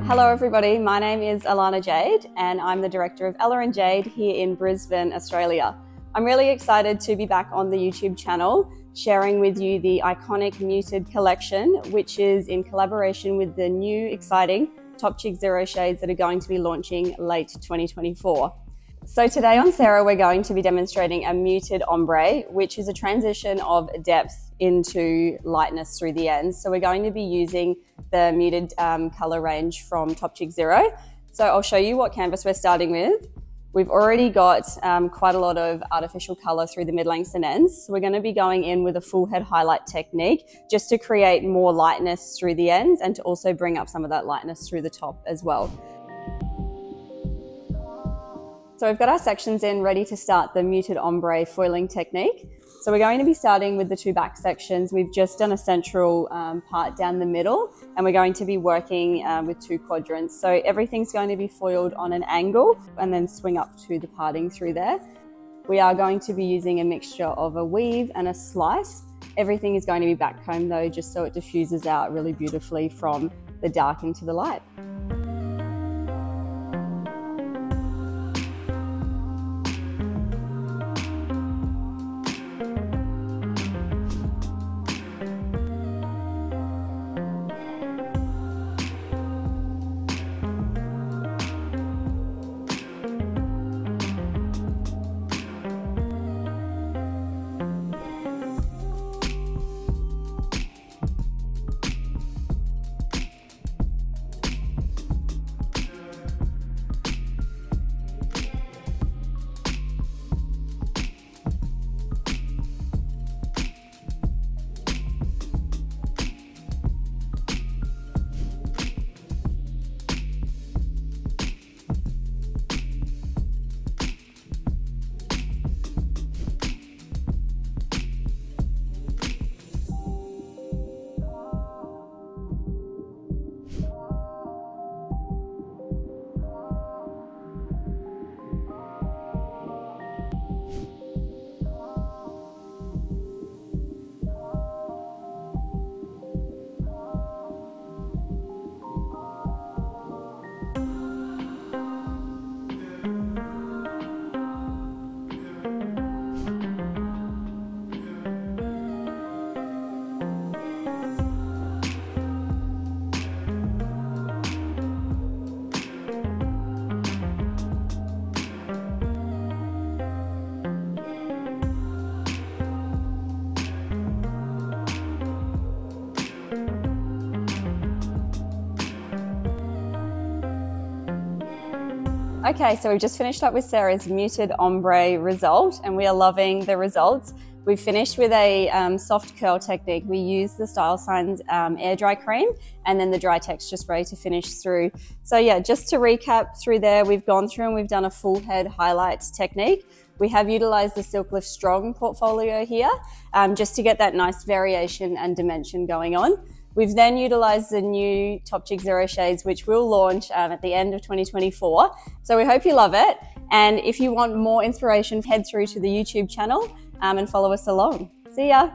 Hello everybody, my name is Alannah Jade and I'm the director of Ella Jade here in Brisbane, Australia. I'm really excited to be back on the YouTube channel sharing with you the iconic Muted collection, which is in collaboration with the new exciting Topchic Zero shades that are going to be launching late 2024. So today on Serum, we're going to be demonstrating a muted ombre, which is a transition of depth into lightness through the ends. So we're going to be using the muted color range from Topchic Zero. So I'll show you what canvas we're starting with. We've already got quite a lot of artificial color through the mid-lengths and ends. So we're going to be going in with a full head highlight technique just to create more lightness through the ends and to also bring up some of that lightness through the top as well. So we've got our sections in ready to start the muted ombre foiling technique. So we're going to be starting with the two back sections. We've just done a central part down the middle and we're going to be working with two quadrants. So everything's going to be foiled on an angle and then swing up to the parting through there. We are going to be using a mixture of a weave and a slice. Everything is going to be backcombed though, just so it diffuses out really beautifully from the dark into the light. Okay, so we've just finished up with Sarah's muted ombre result and we are loving the results. We've finished with a soft curl technique. We use the Style Signs air dry cream and then the dry text just ready to finish through. So yeah, just to recap through there, we've gone through and we've done a full head highlight technique. We have utilized the SilkLift Strong portfolio here just to get that nice variation and dimension going on. We've then utilized the new Topchic Zero shades, which we'll launch at the end of 2024. So we hope you love it. And if you want more inspiration, head through to the YouTube channel and follow us along. See ya.